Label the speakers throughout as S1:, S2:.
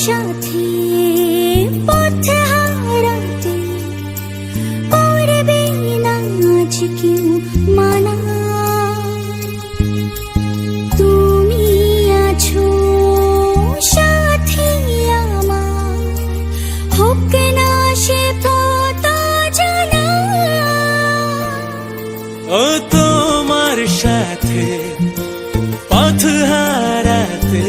S1: সাথে পথে হারাতে করবে না আজ কেউ মানা। তুমি আছো সাথে আমার, হোক না সে পথ জানা।
S2: ও তোমার সাথে পথ হারাতে।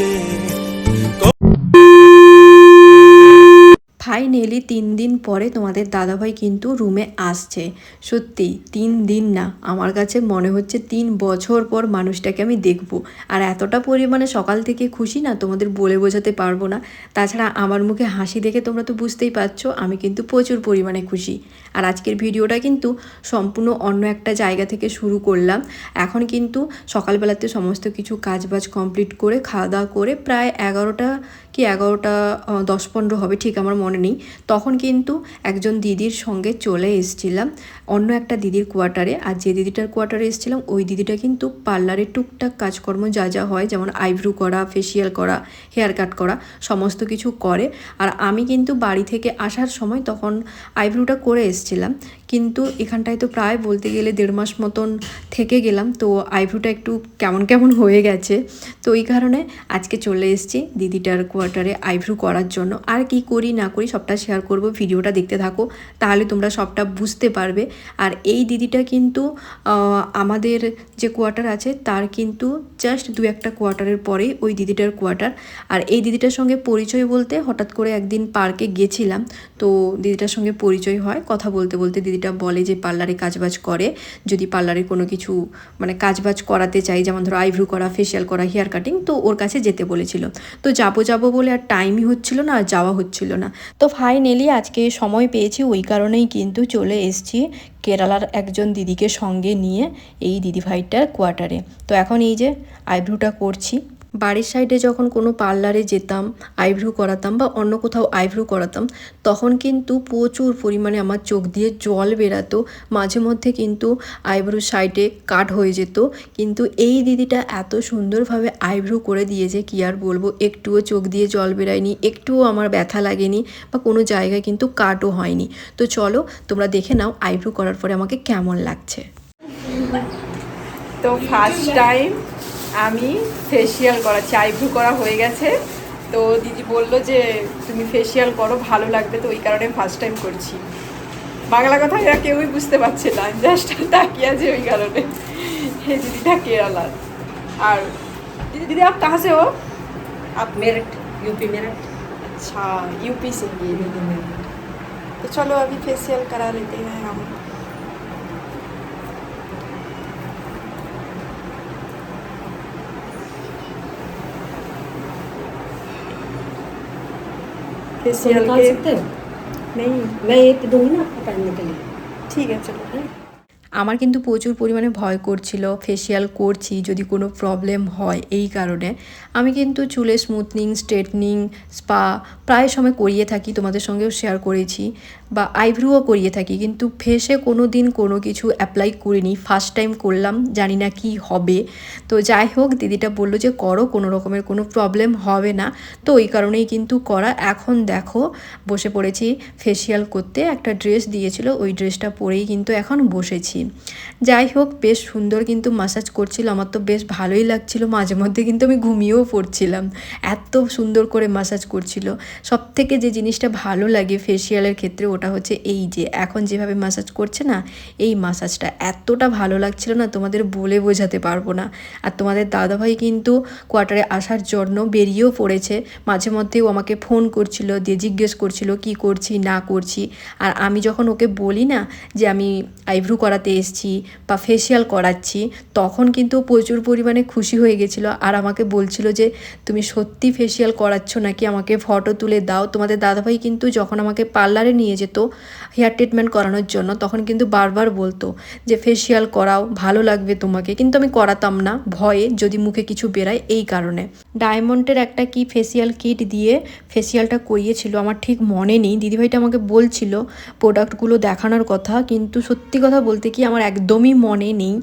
S3: ফাইনালি 3 দিন পরে তোমাদের দাদাভাই কিন্তু রুমে আসছে। সত্যি 3 দিন না, আমার কাছে মনে হচ্ছে 3 বছর পর মানুষটাকে আমি দেখব। আর এতটা পরিমাণে সকাল থেকে খুশি না, তোমাদের বলে বোঝাতে পারবো না। তাছাড়া আমার মুখে হাসি দেখে তোমরা তো বুঝতেই পারছো আমি কিন্তু প্রচুর পরিমাণে খুশি। আর আজকের ভিডিওটা কিন্তু সম্পূর্ণ অন্য একটা জায়গা থেকে শুরু করলাম। এখন কিন্তু সকালবেলাতে সমস্ত কিছু কাজবাজ কমপ্লিট করে খাওয়া দাওয়া করে প্রায় 11টা কি 10-15 হবে, ঠিক আমার মনে নেই। তখন কিন্তু একজন দিদির সঙ্গে চলে এসেছিলাম অন্য একটা দিদির কোয়ার্টারে। আর যে দিদিটার কোয়ার্টারে এসেছিলাম ওই দিদিটা কিন্তু পার্লারে টুকটাক কাজকর্ম যা যা হয়, যেমন আইব্রু করা, ফেসিয়াল করা, হেয়ার কাট করা, সমস্ত কিছু করে। আর আমি কিন্তু বাড়ি থেকে আসার সময় তখন আইব্রুটা করে এসেছিলাম, কিন্তু এখানটায় তো প্রায় বলতে গেলে 1.5 মাস মতন থেকে গেলাম, তো আইব্রুটা একটু কেমন কেমন হয়ে গেছে। তো এই কারণে আজকে চলে এসেছি দিদিটার কোয়ার্টারে আইব্রু করার জন্য। আর কি করি না করি সবটা শেয়ার করব, ভিডিওটা দেখতে থাকো তাহলে তোমরা সবটা বুঝতে পারবে। আর এই দিদিটা কিন্তু আমাদের যে কোয়ার্টার আছে তার কিন্তু জাস্ট 2-1টা কোয়ার্টারের পরেই ওই দিদিটার কোয়ার্টার। আর এই দিদিটার সঙ্গে পরিচয় বলতে হঠাৎ করে একদিন পার্কে গেছিলাম, তো দিদিটার সঙ্গে পরিচয় হয়। কথা বলতে বলতে দিদিটা বলে যে পার্লারে কাজবাজ করে, যদি পার্লারে কোনো কিছু মানে কাজবাজ করাতে চাই, যেমন ধরো আইব্রু করা, ফেসিয়াল করা, হেয়ার কাটিং, তো ওর কাছে যেতে বলেছিল। তো যাবো বলে আর টাইমই হচ্ছিল না, আর যাওয়া হচ্ছিল না। তো ফাইনালি আজকে সময় পেয়েছি, ওই কারণেই কিন্তু চলে এসেছি কেরালার একজন দিদিকে সঙ্গে নিয়ে এই দিদিভাইটার কোয়ার্টারে। তো এখন এই যে আইব্রুটা করছি। বাড়ির সাইডে যখন কোনো পার্লারে যেতাম আইব্রু করাতাম বা অন্য কোথাও আইব্রু করাতাম, তখন কিন্তু প্রচুর পরিমাণে আমার চোখ দিয়ে জল বেরাতো, মাঝে মধ্যে কিন্তু আইব্রুর সাইডে কাট হয়ে যেত। কিন্তু এই দিদিটা এত সুন্দরভাবে আইব্রু করে দিয়েছে কি আর বলবো, একটুও চোখ দিয়ে জল বেরায়নি, একটুও আমার ব্যথা লাগেনি বা কোনো জায়গায় কিন্তু কাটও হয়নি। তো চলো তোমরা দেখে নাও আইব্রু করার পরে আমাকে কেমন লাগছে।
S4: তো ফার্স্ট টাইম আমি ফেসিয়াল করাচ্ছি, আইব্রু করা হয়ে গেছে। তো দিদি বললো যে তুমি ফেসিয়াল করো, ভালো লাগবে, তো ওই কারণে ফার্স্ট টাইম করছি। বাংলা কথা এরা কেউই বুঝতে পারছে না, জাস্ট তাকিয়ে আছে ওই কারণে। এই দিদিটা কেরালার। আর दीदी दीदी आप कहाँ से हो? आप
S5: मेरठ, यूपी मेरठ।
S4: अच्छा, यूपी से ही। तो चलो अभी फेशियल करा लेते हैं हम। फेशियल
S5: निकाल
S4: के
S5: सकते हो?
S4: नहीं,
S5: मैं एक दूंगी ना आपको पहनने के लिए।
S4: ठीक है चलो।
S3: আমার কিন্তু প্রচুর পরিমাণে ভয় করছিল, ফেসিয়াল করছি যদি কোনো প্রবলেম হয়, এই কারণে আমি কিন্তু চুলে স্মুথনিং, স্ট্রেটনিং, স্পা প্রায় সময় করিয়ে থাকি, তোমাদের সঙ্গেও শেয়ার করেছি, বা আইব্রুও করিয়ে থাকি, কিন্তু ফেসে কোনো দিন কোনো কিছু অ্যাপ্লাই করিনি, ফার্স্ট টাইম করলাম, জানি না কি হবে। তো যাই হোক দিদিটা বললো যে করো, কোনো রকমের কোনো প্রবলেম হবে না, তো ওই কারণেই কিন্তু করা। এখন দেখো বসে পড়েছি ফেসিয়াল করতে, একটা ড্রেস দিয়েছিল ওই ড্রেসটা পরেই কিন্তু এখন বসেছি। যাই হোক বেশ সুন্দর কিন্তু মাসাজ করছিল, আমার তো বেশ ভালোই লাগছিল, মাঝে মধ্যে কিন্তু আমি ঘুমিয়েও পড়ছিলাম, এত সুন্দর করে মাসাজ করছিল। সবথেকে যে জিনিসটা ভালো লাগে ফেসিয়ালের ক্ষেত্রে ওটা হচ্ছে এই যে এখন যেভাবে মাসাজ করছে না, এই মাসাজটা এতটা ভালো লাগছিল না, তোমাদের বলে বোঝাতে পারবো না। আর তোমাদের দাদাভাই কিন্তু কোয়ার্টারে আসার জন্য বেরিয়েও পড়েছে, মাঝে মধ্যেও আমাকে ফোন করছিল, দিয়ে জিজ্ঞেস করছিল কি করছি না করছি। আর আমি যখন ওকে বলি না যে আমি আইব্রু করাতে এসছি বা ফেসিয়াল করাচ্ছি, তখন কিন্তু প্রচুর পরিমাণে খুশি হয়ে গেছিলো। আর আমাকে বলছিল যে তুমি সত্যি ফেসিয়াল করাচ্ছ নাকি, আমাকে ফটো তুলে দাও। তোমাদের দাদাভাই কিন্তু যখন আমাকে পার্লারে নিয়ে যেত হেয়ার ট্রিটমেন্ট করানোর জন্য, তখন কিন্তু বারবার বলতো যে ফেসিয়াল করাও, ভালো লাগবে তোমাকে, কিন্তু আমি করাতাম না ভয়ে, যদি মুখে কিছু বেরায়, এই কারণে। ডায়মন্ডের একটা কি ফেসিয়াল কিট দিয়ে ফেসিয়ালটা করিয়েছিল, আমার ঠিক মনে নেই। দিদিভাইটা আমাকে বলছিল প্রোডাক্টগুলো দেখানোর কথা, কিন্তু সত্যি কথা বলতে কি আমার একদমই মনে নেই,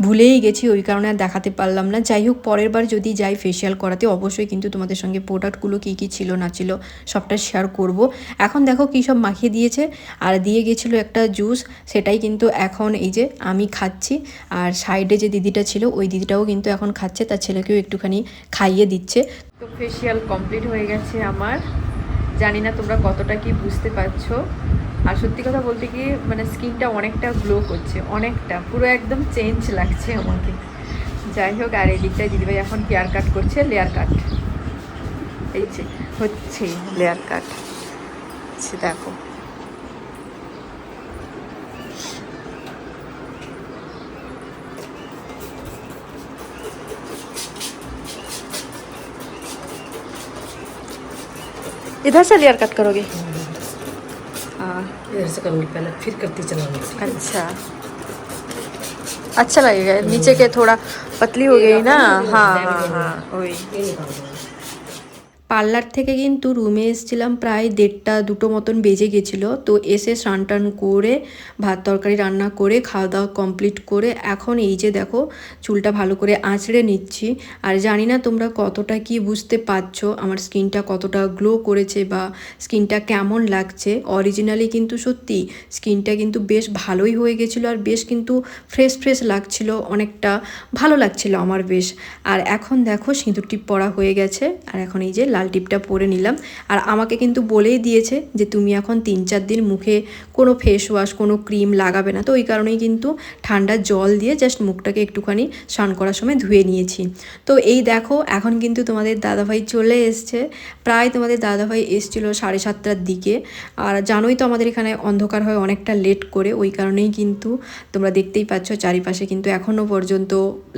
S3: ভুলেই গেছি, ওই কারণে আর দেখাতে পারলাম না। যাই হোক, পরের বার যদি যাই ফেসিয়াল করাতে অবশ্যই কিন্তু তোমাদের সঙ্গে প্রোডাক্টগুলো কী কী ছিল না ছিল সবটা শেয়ার করব। এখন দেখো কী সব মাখিয়ে দিয়েছে, আর দিয়ে গেছিলো একটা জুস, সেটাই কিন্তু এখন এই যে আমি খাচ্ছি। আর সাইডে যে দিদিটা ছিল ওই দিদিটাও কিন্তু এখন খাচ্ছে, তার ছেলেকেও একটুখানি খাইয়ে দিচ্ছে। তো ফেসিয়াল কমপ্লিট হয়ে গেছে আমার, জানি না তোমরা কতটা কি বুঝতে পারছো। আর সত্যি কথা বলতে কি মানে স্কিনটা অনেকটা গ্লো করছে, অনেকটা পুরো একদম চেঞ্জ লাগছে আমাকে। যাই হোক, আর এই দিকটায় দিদিভাই এখন হেয়ার কাট করছে, লেয়ার কাট এই যে হচ্ছে লেয়ার কাট, দেখো। इधर से लेयर कट करोगे? हाँ,
S5: इधर से करूँगी पहले, फिर करती चलाऊंगी।
S3: अच्छा अच्छा लगेगा। नीचे के थोड़ा पतली हो गई ना। हाँ हाँ हाँ वही।
S5: ये निकाल दूँगी।
S3: পার্লার থেকে কিন্তু রুমে এসেছিলাম প্রায় 1:30-2 মতন বেজে গেছিলো। তো এসে স্নান টান করে ভাত তরকারি রান্না করে খাওয়া দাওয়া কমপ্লিট করে এখন এই যে দেখো চুলটা ভালো করে আঁচড়ে নিচ্ছি। আর জানি না তোমরা কতটা কি বুঝতে পারছো আমার স্কিনটা কতটা গ্লো করেছে বা স্কিনটা কেমন লাগছে। অরিজিনালি কিন্তু সত্যি স্কিনটা কিন্তু বেশ ভালোই হয়ে গেছিলো, আর বেশ কিন্তু ফ্রেশ ফ্রেশ লাগছিল, অনেকটা ভালো লাগছিল আমার বেশ। আর এখন দেখো সিঁদুর টিপ পরা হয়ে গেছে, আর এখন এই যে লাল টিপটা পরে নিলাম। আর আমাকে কিন্তু বলেই দিয়েছে যে তুমি এখন 3-4 দিন মুখে কোনো ফেস ওয়াশ কোনো ক্রিম লাগাবে না। তো ওই কারণেই কিন্তু ঠান্ডা জল দিয়ে জাস্ট মুখটাকে একটুখানি স্নান করার সময় ধুয়ে নিয়েছি। তো এই দেখো এখন কিন্তু তোমাদের দাদাভাই চলে এসছে। প্রায় তোমাদের দাদাভাই এসছিল 7:30টার দিকে। আর জানোই তো আমাদের এখানে অন্ধকার হয় অনেকটা লেট করে, ওই কারণেই কিন্তু তোমরা দেখতেই পাচ্ছ চারিপাশে কিন্তু এখনও পর্যন্ত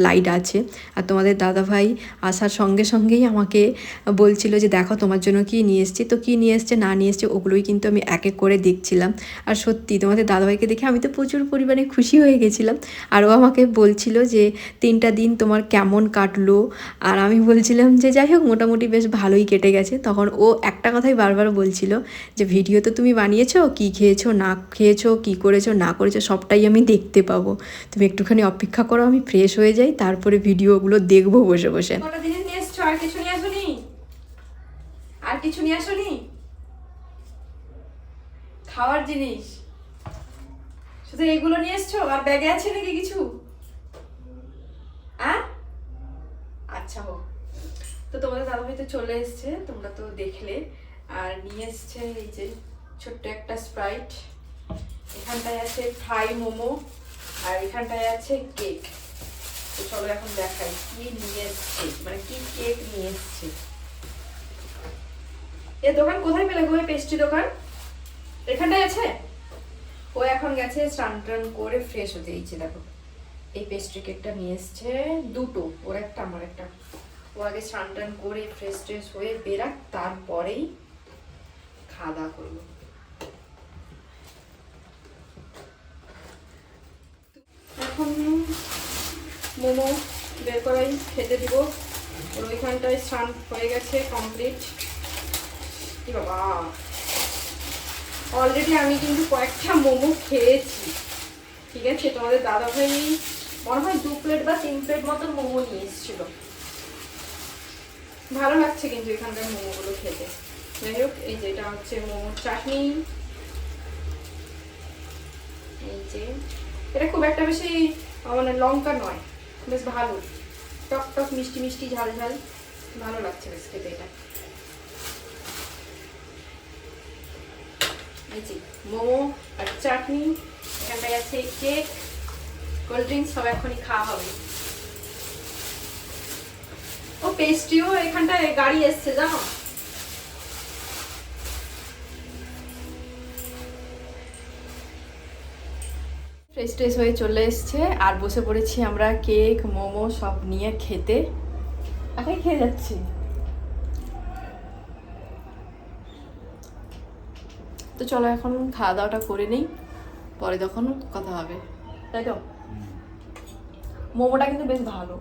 S3: লাইট আছে। আর তোমাদের দাদাভাই আসার সঙ্গে সঙ্গেই আমাকে বলছিল যে দেখো তোমার জন্য কি নিয়ে এসেছি। তো কি নিয়ে এসছে না নিয়ে এসছে ওগুলোই কিন্তু আমি এক এক করে দেখছিলাম। আর সত্যি তোমাদের দাদাভাইকে দেখে আমি তো প্রচুর পরিমাণে খুশি হয়ে গেছিলাম। আর ও আমাকে বলছিল যে 3টা দিন তোমার কেমন কাটলো। আর আমি বলছিলাম যে যাই হোক মোটামুটি বেশ ভালোই কেটে গেছে। তখন ও একটা কথাই বারবার বলছিল যে ভিডিও তো তুমি বানিয়েছো, কি খেয়েছো না খেয়েছো, কি করেছো না করেছো সবটাই আমি দেখতে পাবো, তুমি একটুখানি অপেক্ষা করো, আমি ফ্রেশ হয়ে যাই, তারপরে ভিডিওগুলো দেখবো বসে বসে।
S4: কটা জিনিস নিয়ে এসছো? আর কিছু নিয়ে আসোনি? আর কিছু নিয়ে আসোনি? খাওয়ার জিনিস শুধু এগুলো নিয়ে এসছো? আর ব্যাগে আছে নাকি কিছু? আচ্ছা হোক। তো তোমাদের দাদাভাই তো চলে এসছে, তোমরা তো দেখলে। আর নিয়ে এসছে এই যে ছোট্ট একটা স্প্রাইট, এখানটায় আছে ফ্রাই মোমো, আর এখানটায় আছে কেক। তো চলো এখন দেখাই কি নিয়ে এসছে, মানে কি কেক নিয়ে এসছে। এ দোকান কোথায় পেলে গো? পেস্ট্রি দোকান এখানটায় আছে। ও এখন গেছে স্নান টান করে ফ্রেশ হতে। এইছে দেখো এই পেস্ট্রি কেকটা নিয়ে এসছে দুটো, ওর একটা আমার একটা। ও আগে স্নান টান করে ফ্রেশ ট্রেশ হয়ে বেরাক, তারপরেই খাওয়া দাওয়া করবো। এখন মোমো বের করাই খেতে দিব। ওর ওইখানটায় স্নান হয়ে গেছে কমপ্লিট। কি বাবা, অলরেডি আমি কিন্তু কয়েকটা মোমো খেয়েছি, ঠিক আছে। তোমাদের দাদাভাই মনে হয় 2 প্লেট বা 3 প্লেট মতো মোমো নিয়ে এসেছিল। ভালো লাগছে কিন্তু এখানকার মোমোগুলো খেতে। যাই হোক, এই যে এটা হচ্ছে মোমোর চাটনি। এই যে এটা খুব একটা বেশি মানে লঙ্কা নয়, বেশ ভালো, টক টক মিষ্টি মিষ্টি ঝাল ঝাল, ভালো লাগছে বেশ খেতে এটা। এই যে মোমো আর চাটনি, এখানটায় আছে কেক, কোল্ড ড্রিঙ্কস, সব এখনই খাওয়া হবে। ও পেস্ট্রিও এখানটায় গাড়ি এসছে জানো। ফ্রেশ ট্রেশ হয়ে চলে এসছে, আর বসে পড়েছি আমরা কেক মোমো সব নিয়ে খেতে। একাই খেয়ে যাচ্ছি। তো চলো এখন খাওয়া দাওয়াটা করে নিই, পরে তখন কথা হবে, তাই তো। মোমোটা কিন্তু বেশ ভালো।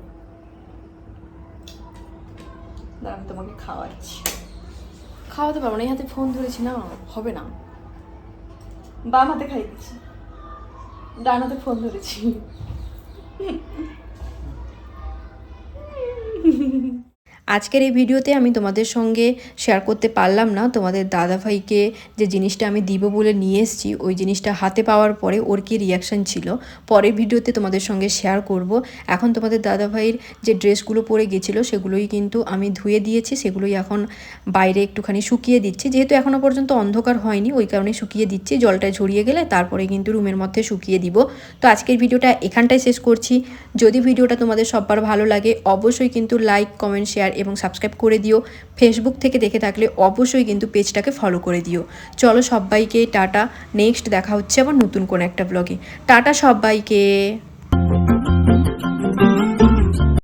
S3: তোমাকে খাওয়াচ্ছি। খাওয়াতে পারবো না, এই হাতে ফোন ধরেছি না, হবে না। বাম হাতে খাই দিচ্ছি, ডান হাতে ফোন ধরেছি। আজকের এই ভিডিওতে আমি তোমাদের সঙ্গে শেয়ার করতে পারলাম না তোমাদের দাদাভাইকে যে জিনিসটা আমি দিব বলে নিয়ে এসেছি, ওই জিনিসটা হাতে পাওয়ার পরে ওর কী রিয়াকশান ছিল পরের ভিডিওতে তোমাদের সঙ্গে শেয়ার করব। এখন তোমাদের দাদাভাইয়ের যে ড্রেসগুলো পরে গেছিলো সেগুলোই কিন্তু আমি ধুয়ে দিয়েছি, সেগুলোই এখন বাইরে একটুখানি শুকিয়ে দিচ্ছি। যেহেতু এখনও পর্যন্ত অন্ধকার হয়নি ওই কারণে শুকিয়ে দিচ্ছি, জলটা ঝরিয়ে গেলে তারপরে কিন্তু রুমের মধ্যে শুকিয়ে দিব। তো আজকের ভিডিওটা এখানটায় শেষ করছি। যদি ভিডিওটা তোমাদের সবার ভালো লাগে অবশ্যই কিন্তু লাইক, কমেন্ট, শেয়ার এবং সাবস্ক্রাইব করে দিও। ফেসবুক থেকে দেখে থাকলে অবশ্যই কিন্তু পেজটাকে ফলো করে দিও। চলো সবাইকে টাটা, নেক্সট দেখা হচ্ছে আবার নতুন কোনো একটা ব্লগে। টাটা সবাইকে।